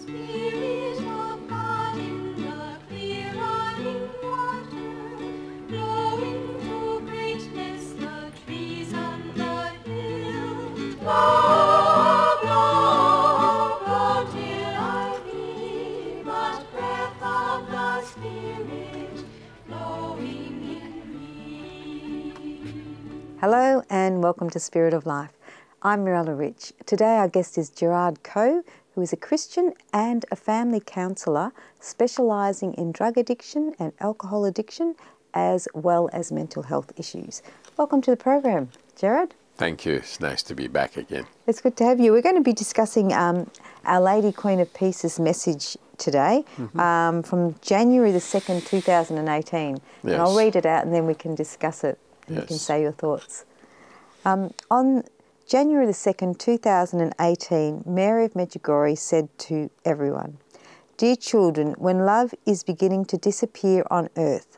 Spirit of God in the clear running water, blowing to greatness the trees on the hill. Blow, blow, blow till I be but breath of the Spirit blowing in me. Hello and welcome to Spirit of Life. I'm Mirella Rich. Today our guest is Gerard Koe, who is a Christian and a family counsellor specialising in drug addiction and alcohol addiction as well as mental health issues. Welcome to the program, Gerard. Thank you. It's nice to be back again. It's good to have you. We're going to be discussing Our Lady Queen of Peace's message today from January the 2nd, 2018. Yes. And I'll read it out and then we can discuss it and you can say your thoughts. On January the 2nd, 2018, Mary of Medjugorje said to everyone, "Dear children, when love is beginning to disappear on earth,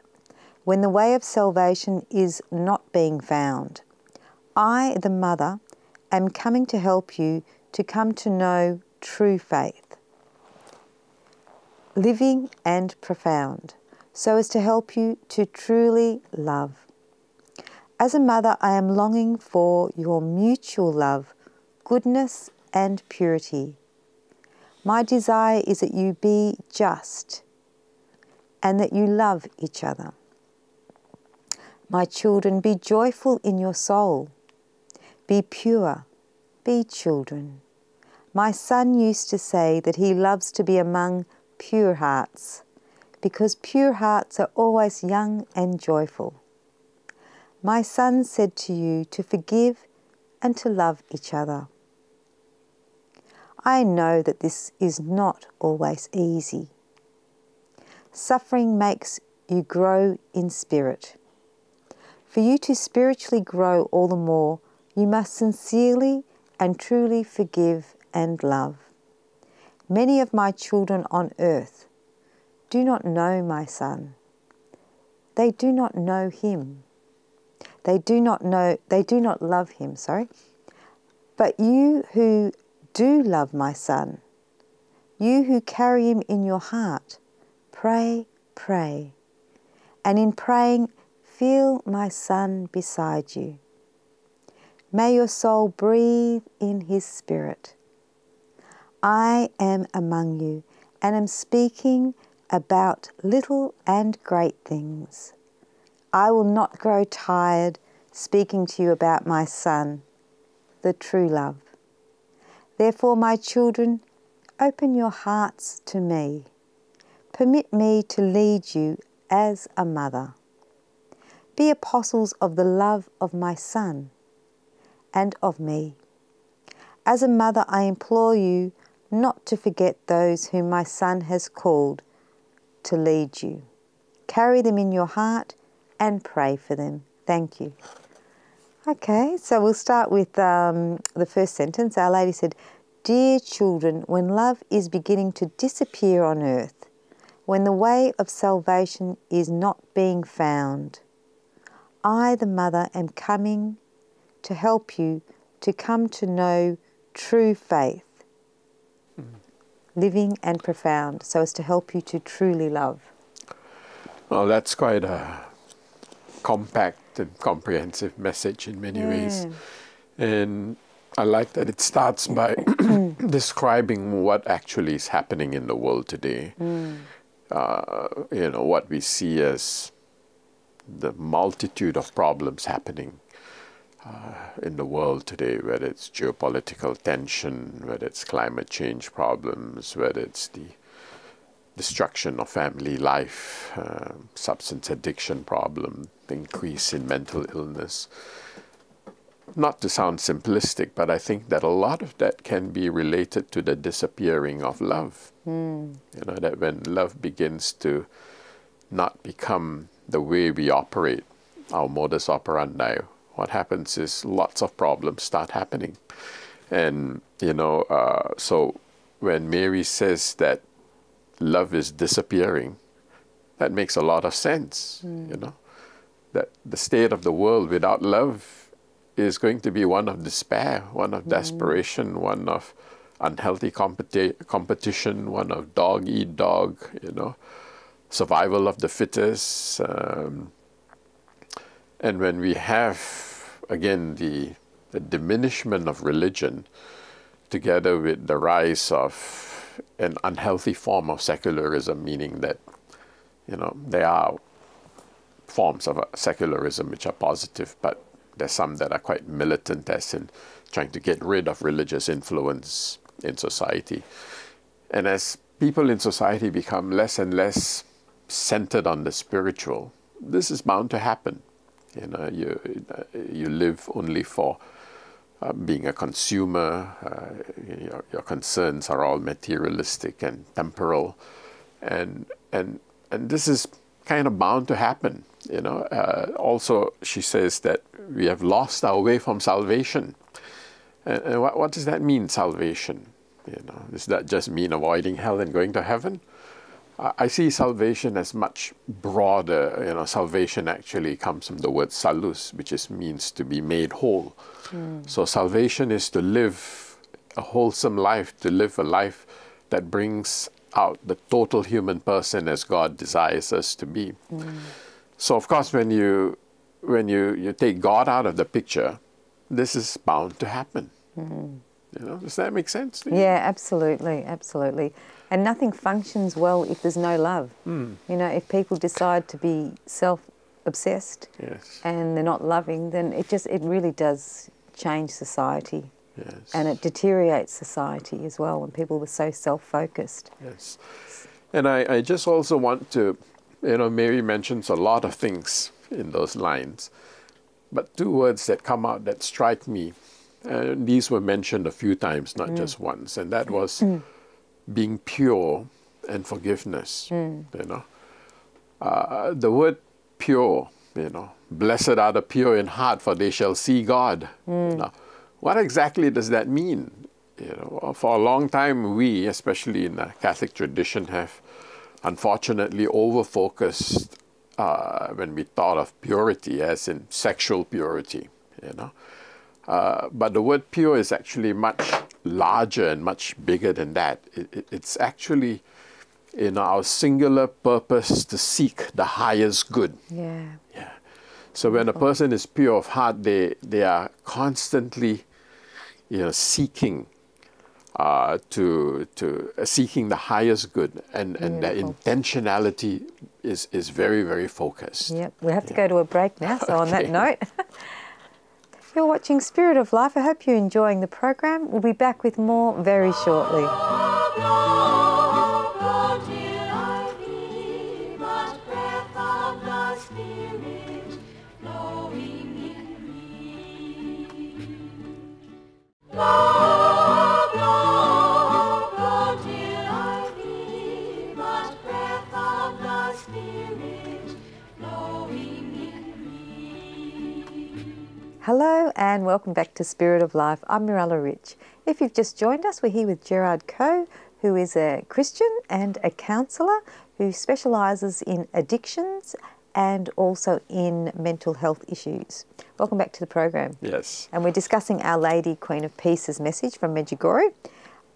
when the way of salvation is not being found, I, the mother, am coming to help you to come to know true faith, living and profound, so as to help you to truly love. As a mother, I am longing for your mutual love, goodness and purity. My desire is that you be just and that you love each other. My children, be joyful in your soul. Be pure. Be children. My son used to say that he loves to be among pure hearts, because pure hearts are always young and joyful. My son said to you to forgive and to love each other. I know that this is not always easy. Suffering makes you grow in spirit. For you to spiritually grow all the more, you must sincerely and truly forgive and love. Many of my children on earth do not know my son. They do not know him. They do not love him, But you who do love my son, you who carry him in your heart, pray, pray. And in praying, feel my son beside you. May your soul breathe in his spirit. I am among you and am speaking about little and great things. I will not grow tired speaking to you about my son, the true love. Therefore, my children, open your hearts to me. Permit me to lead you as a mother. Be apostles of the love of my son and of me. As a mother, I implore you not to forget those whom my son has called to lead you. Carry them in your heart and pray for them. Thank you." Okay, so we'll start with the first sentence. Our Lady said, "Dear children, when love is beginning to disappear on earth, when the way of salvation is not being found, I, the mother, am coming to help you to come to know true faith, living and profound, so as to help you to truly love." Well, that's quite a compact and comprehensive message in many ways. And I like that it starts by describing what actually is happening in the world today. What we see as the multitude of problems happening in the world today, whether it's geopolitical tension, whether it's climate change problems, whether it's the destruction of family life, substance addiction problem, the increase in mental illness. Not to sound simplistic, but I think that a lot of that can be related to the disappearing of love. That when love begins to not become the way we operate, our modus operandi, what happens is lots of problems start happening. And, so when Mary says that love is disappearing, that makes a lot of sense, that the state of the world without love is going to be one of despair, one of desperation, one of unhealthy competition, one of dog eat dog, survival of the fittest. And when we have, again, the diminishment of religion together with the rise of an unhealthy form of secularism, meaning that, there are forms of secularism which are positive, but there's some that are quite militant, as in trying to get rid of religious influence in society. And as people in society become less and less centered on the spiritual, this is bound to happen. You live only for being a consumer. Your concerns are all materialistic and temporal, and this is kind of bound to happen. Also, she says that we have lost our way from salvation. And what does that mean, salvation? Does that just mean avoiding hell and going to heaven? I see salvation as much broader. Salvation actually comes from the word salus, which means to be made whole. So salvation is to live a wholesome life, to live a life that brings out the total human person as God desires us to be. So of course, when you take God out of the picture, this is bound to happen. Does that make sense to you? Yeah, absolutely, absolutely. And nothing functions well if there's no love. If people decide to be self-obsessed and they're not loving, then it really does change society. Yes. And it deteriorates society as well when people were so self-focused. Yes. And I just also want to, Mary mentions a lot of things in those lines, but two words that come out that strike me, and these were mentioned a few times, not just once, and that was being pure and forgiveness. The word pure, blessed are the pure in heart, for they shall see God. What exactly does that mean? For a long time, we, especially in the Catholic tradition, have unfortunately over-focused when we thought of purity as in sexual purity. But the word pure is actually much larger and much bigger than that. It's actually our singular purpose to seek the highest good. Yeah. So when a person is pure of heart, they are constantly seeking seeking the highest good, and their intentionality is very, very focused. Yep. We have to go to a break now, so on that note, you're watching Spirit of Life. I hope you're enjoying the program. We'll be back with more very shortly. Hello and welcome back to Spirit of Life. I'm Mirella Rich. If you've just joined us, we're here with Gerard Koe, who is a Christian and a counsellor who specialises in addictions and also in mental health issues. Welcome back to the program. Yes. And we're discussing Our Lady, Queen of Peace's message from Medjugorje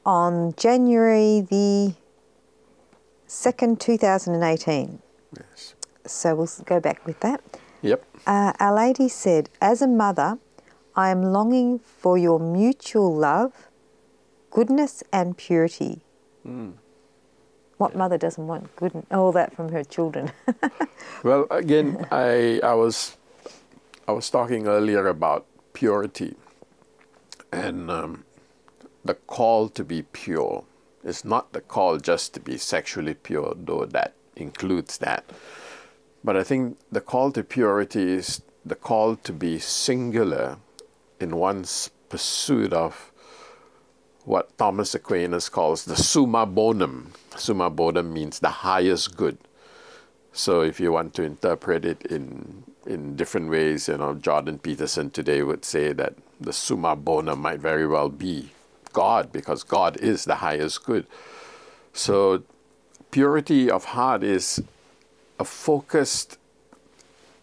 on January the 2nd, 2018. Yes. So we'll go back with that. Yep. Our Lady said, as a mother, I am longing for your mutual love, goodness and purity. What mother doesn't want all that from her children? Well, again, I was talking earlier about purity, and the call to be pure is not the call just to be sexually pure, though that includes that. But I think the call to purity is the call to be singular in one's pursuit of what Thomas Aquinas calls the summa bonum. Summa bonum means the highest good. So if you want to interpret it in different ways, Jordan Peterson today would say that the summa bonum might very well be God, because God is the highest good. So purity of heart is a focused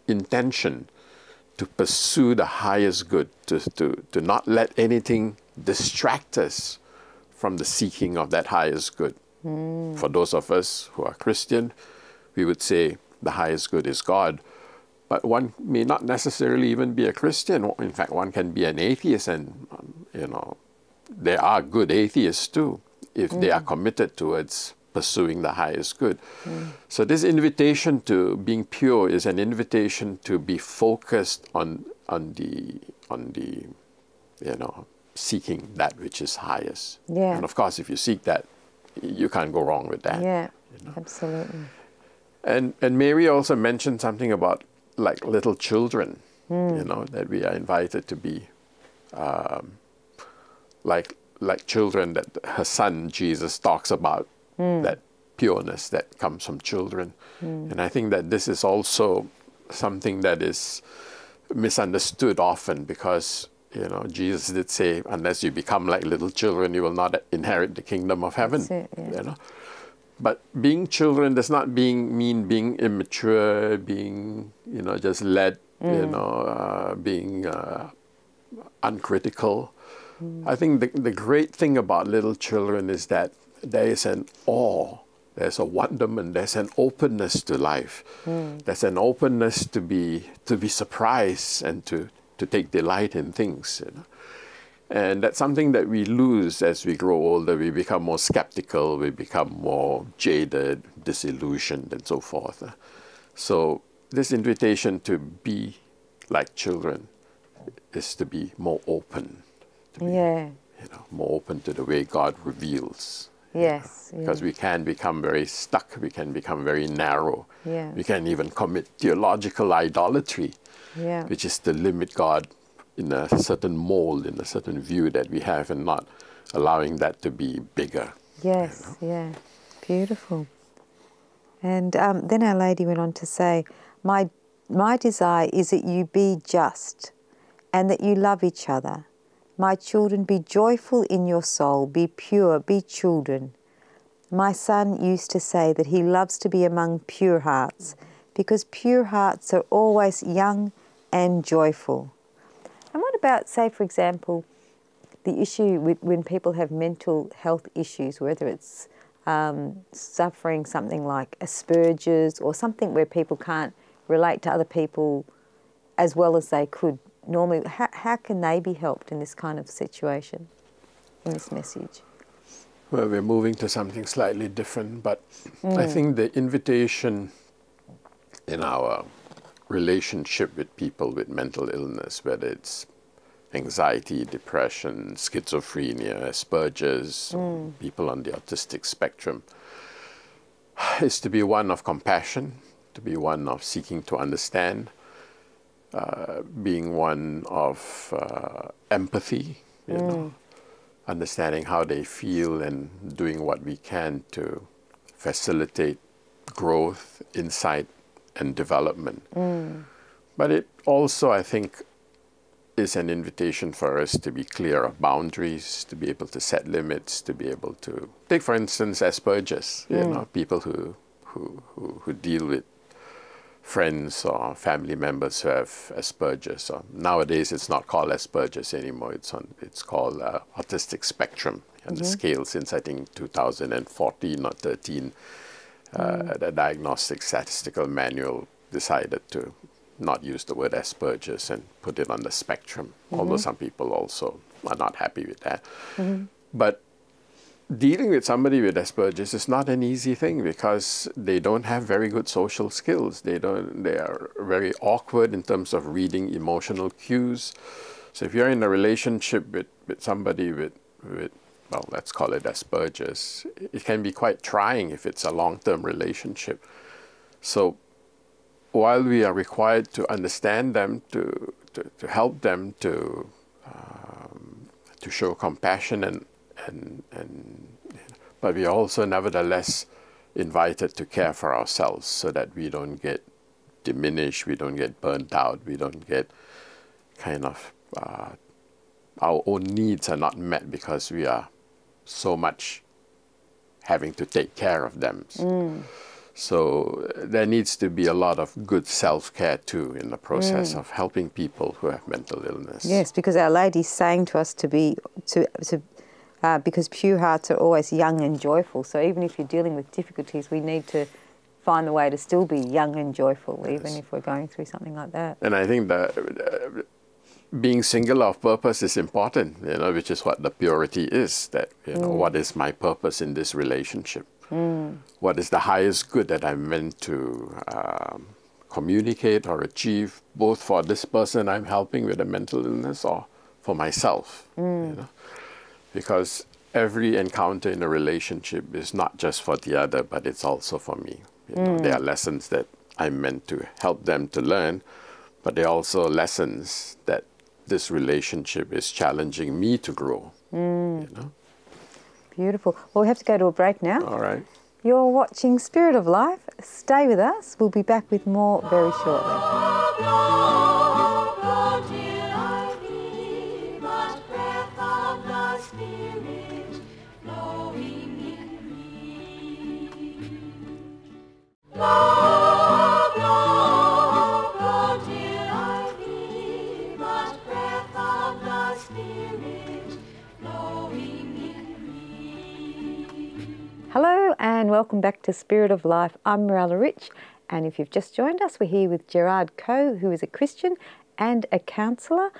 intention to pursue the highest good, to not let anything distract us from the seeking of that highest good. For those of us who are Christian, we would say the highest good is God. But one may not necessarily even be a Christian. In fact, one can be an atheist, and there are good atheists too, if they are committed towards pursuing the highest good. So this invitation to being pure is an invitation to be focused on the seeking that which is highest. Yeah. And of course, if you seek that, you can't go wrong with that. Yeah, absolutely. And Mary also mentioned something about like little children, that we are invited to be like children, that her son Jesus talks about, that pureness that comes from children. And I think that this is also something that is misunderstood often, because Jesus did say, unless you become like little children, you will not inherit the kingdom of heaven. That's it, yeah. But being children does not mean being immature, being just led, being uncritical. I think the great thing about little children is that there is an awe, there's a wonderment, there's an openness to life. There's an openness to be surprised and to take delight in things. And that's something that we lose as we grow older. We become more skeptical, we become more jaded, disillusioned, and so forth. So this invitation to be like children is to be more open. To be, more open to the way God reveals. Yes. Because we can become very stuck, we can become very narrow. Yeah. We can even commit theological idolatry, Yeah. which is to limit God in a certain mold, in a certain view that we have, and not allowing that to be bigger. Yes, yeah. Beautiful. And then Our Lady went on to say, my desire is that you be just and that you love each other. My children, be joyful in your soul, be pure, be children. My son used to say that he loves to be among pure hearts, because pure hearts are always young and joyful. And what about, say, for example, the issue with when people have mental health issues, whether it's suffering something like Asperger's or something where people can't relate to other people as well as they could normally. How can they be helped in this kind of situation, in this message? Well, we're moving to something slightly different, but I think the invitation in our relationship with people with mental illness, whether it's anxiety, depression, schizophrenia, Asperger's, people on the autistic spectrum, is to be one of compassion, to be one of seeking to understand, being one of empathy, understanding how they feel and doing what we can to facilitate growth, insight, and development. But it also, I think, is an invitation for us to be clear of boundaries, to be able to set limits, to be able to take, for instance, Asperger's. People who deal with friends or family members who have Asperger's. So nowadays, it's not called Asperger's anymore. It's called autistic spectrum on the scale since, I think, 2014 or 13. The Diagnostic Statistical Manual decided to not use the word Asperger's and put it on the spectrum, although some people also are not happy with that. But dealing with somebody with Asperger's is not an easy thing, because they don't have very good social skills. They are very awkward in terms of reading emotional cues. So if you're in a relationship with somebody with well, let's call it Asperger's, it can be quite trying if it's a long-term relationship. So while we are required to understand them, to help them, to show compassion but we are also nevertheless invited to care for ourselves, so that we don't get diminished, we don't get burnt out, we don't get kind of our own needs are not met because we are so much having to take care of them. So there needs to be a lot of good self-care too in the process of helping people who have mental illness. Yes, because Our Lady's saying to us to because pure hearts are always young and joyful. So even if you're dealing with difficulties, we need to find the way to still be young and joyful, even if we're going through something like that. And I think that being single of purpose is important, which is what the purity is, that, what is my purpose in this relationship? What is the highest good that I'm meant to communicate or achieve, both for this person I'm helping with a mental illness or for myself? Because every encounter in a relationship is not just for the other, but it's also for me. There are lessons that I'm meant to help them to learn, but there are also lessons that this relationship is challenging me to grow. Beautiful. Well, we have to go to a break now. All right. You're watching Spirit of Life. Stay with us. We'll be back with more very shortly. Hello and welcome back to Spirit of Life. I'm Mirella Rich, and if you've just joined us, we're here with Gerard Koe, who is a Christian and a counsellor.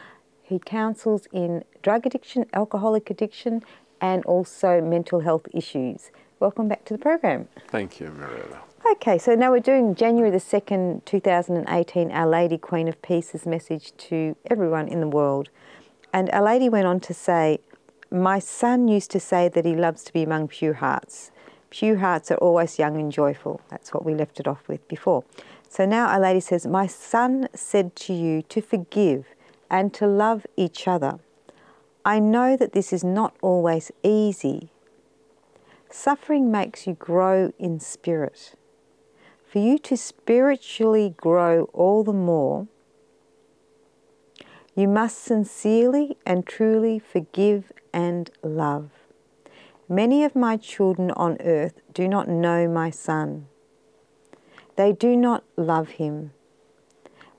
He counsels in drug addiction, alcoholic addiction, and also mental health issues. Welcome back to the program. Thank you, Mirella. Okay, so now we're doing January the 2nd, 2018, Our Lady Queen of Peace's message to everyone in the world. And Our Lady went on to say, "My son used to say that he loves to be among pure hearts. Pure hearts are always young and joyful." That's what we left it off with before. So now Our Lady says, "My son said to you to forgive and to love each other. I know that this is not always easy. Suffering makes you grow in spirit. For you to spiritually grow all the more, you must sincerely and truly forgive and love. Many of my children on earth do not know my son. They do not love him.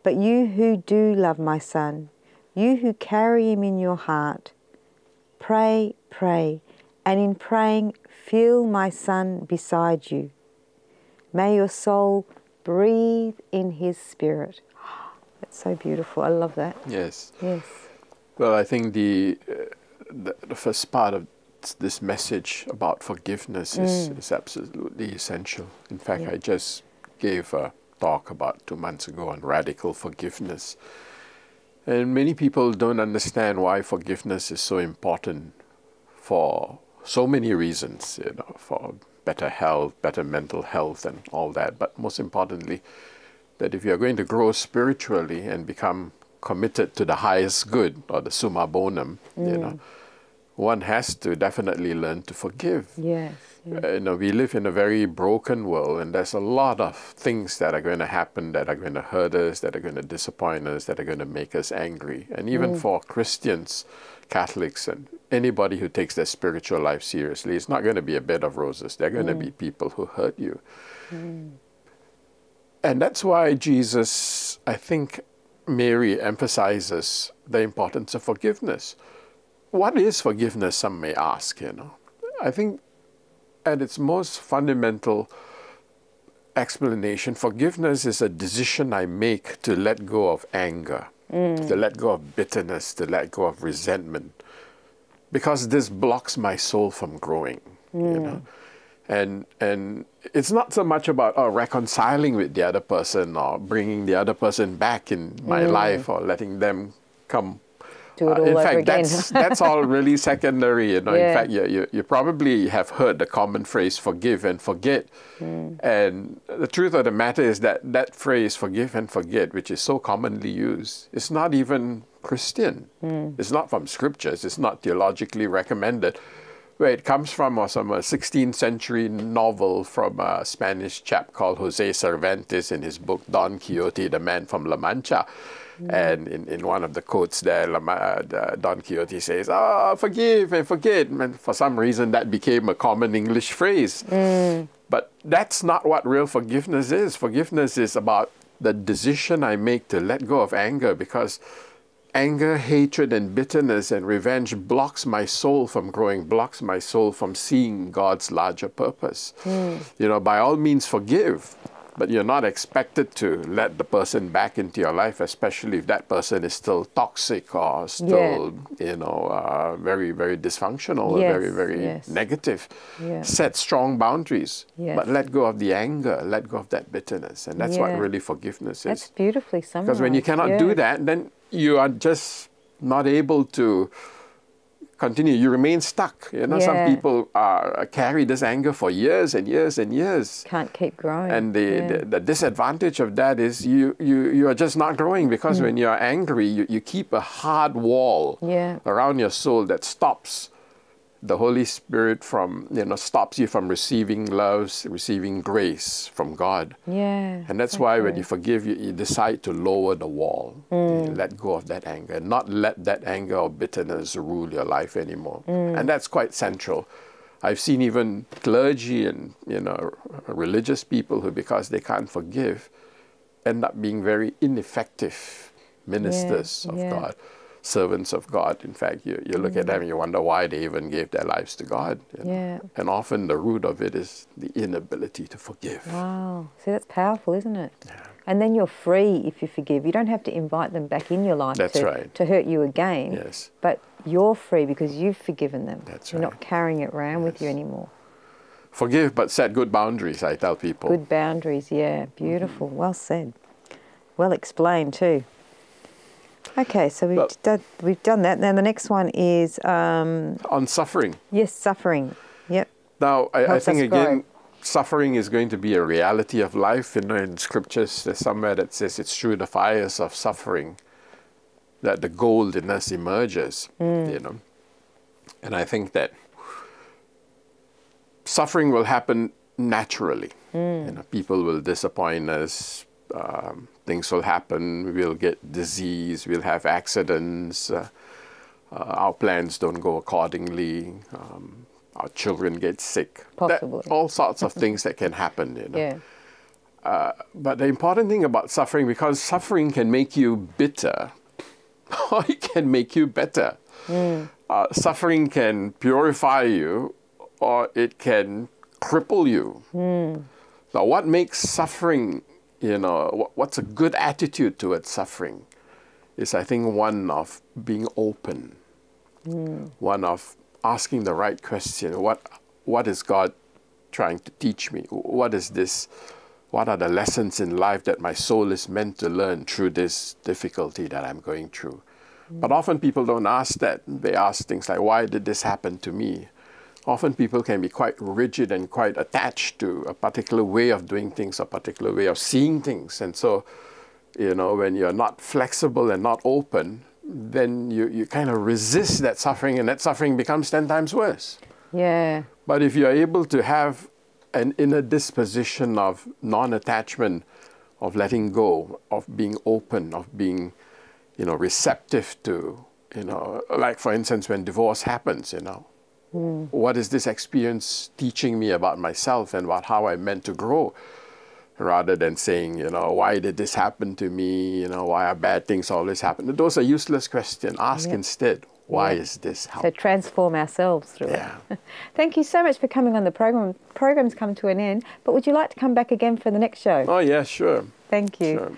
But you who do love my son, you who carry him in your heart, pray, and in praying feel my son beside you. May your soul breathe in his spirit." That's so beautiful. I love that. Yes. Yes. Well, I think the first part of this message about forgiveness is absolutely essential. In fact, I just gave a talk about 2 months ago on radical forgiveness. And many people don't understand why forgiveness is so important for so many reasons, for better health, better mental health and all that. But most importantly, that if you're going to grow spiritually and become committed to the highest good, or the summa bonum, one has to definitely learn to forgive. Yes. We live in a very broken world, and there's a lot of things that are going to happen that are going to hurt us, that are going to disappoint us, that are going to make us angry. And even for Christians, Catholics, and anybody who takes their spiritual life seriously, it's not going to be a bed of roses. There are going to be people who hurt you. And that's why Jesus, I think Mary emphasizes the importance of forgiveness. What is forgiveness, some may ask, I think at its most fundamental explanation, forgiveness is a decision I make to let go of anger, to let go of bitterness, to let go of resentment, because this blocks my soul from growing, And it's not so much about reconciling with the other person or bringing the other person back in my life or letting them come. Do it all in over fact, again. that's all really secondary. In fact, you probably have heard the common phrase "forgive and forget," and the truth of the matter is that that phrase "forgive and forget," which is so commonly used, is not even Christian. It's not from scriptures. It's not theologically recommended. Where it comes from was from a 16th century novel from a Spanish chap called José Cervantes in his book Don Quixote, the Man from La Mancha. And in one of the quotes there, Don Quixote says, forgive and forget. And for some reason, that became a common English phrase. But that's not what real forgiveness is. Forgiveness is about the decision I make to let go of anger, because anger, hatred, and bitterness and revenge blocks my soul from growing, blocks my soul from seeing God's larger purpose. You know, by all means forgive, but you're not expected to let the person back into your life, especially if that person is still toxic or still, you know, very, very dysfunctional or very, very negative. Set strong boundaries, but let go of the anger, let go of that bitterness. And that's what really forgiveness is. That's beautifully summarized. Because when you cannot do that, then you are just not able to continue. You remain stuck. You know, some people carry this anger for years and years and years. Can't keep growing. And the disadvantage of that is you are just not growing, because when you're angry, you keep a hard wall around your soul that stops the Holy Spirit from, you know, stops you from receiving love, receiving grace from God. And that's why when you forgive, you decide to lower the wall. You let go of that anger, and not let that anger or bitterness rule your life anymore. And that's quite central. I've seen even clergy and, you know, religious people who, because they can't forgive, end up being very ineffective ministers of God. Servants of God. In fact, you look at them and you wonder why they even gave their lives to God. You know? And often the root of it is the inability to forgive. Wow. See, that's powerful, isn't it? And then you're free if you forgive. You don't have to invite them back in your life to hurt you again. But you're free because you've forgiven them. You're not carrying it around with you anymore. Forgive, but set good boundaries, I tell people. Good boundaries, beautiful. Well said. Well explained too. Okay, so we've done that. Now the next one is on suffering. Yes, suffering. Yep. Now I think again, suffering is going to be a reality of life. You know, in scriptures, there's somewhere that says it's through the fires of suffering that the gold in us emerges. You know, and I think that suffering will happen naturally. You know, people will disappoint us. Things will happen, we'll get disease, we'll have accidents, our plans don't go accordingly, our children get sick. Possibly. All sorts of things that can happen, you know. But the important thing about suffering, because suffering can make you bitter, or it can make you better. Suffering can purify you, or it can cripple you. Now, what makes suffering, you know, what's a good attitude towards suffering is, I think, one of being open, one of asking the right question. What is God trying to teach me? What is this? What are the lessons in life that my soul is meant to learn through this difficulty that I'm going through? But often people don't ask that. They ask things like, why did this happen to me? Often people can be quite rigid and quite attached to a particular way of doing things, a particular way of seeing things. And so, you know, when you're not flexible and not open, then you kind of resist that suffering, and that suffering becomes 10 times worse. But if you're able to have an inner disposition of non-attachment, of letting go, of being open, of being, you know, receptive to, you know, like for instance, when divorce happens, you know, what is this experience teaching me about myself and about how I'm meant to grow? Rather than saying, you know, why did this happen to me? You know, why are bad things always happen? Those are useless questions. Ask instead, why is this happening? So transform ourselves through it. Thank you so much for coming on the program. The program's come to an end, but would you like to come back again for the next show? Oh, yeah, sure. Thank you. Sure.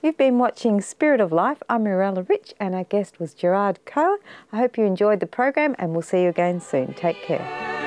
You've been watching Spirit of Life. I'm Mirella Rich, and our guest was Gerard Koe. I hope you enjoyed the program, and we'll see you again soon. Take care.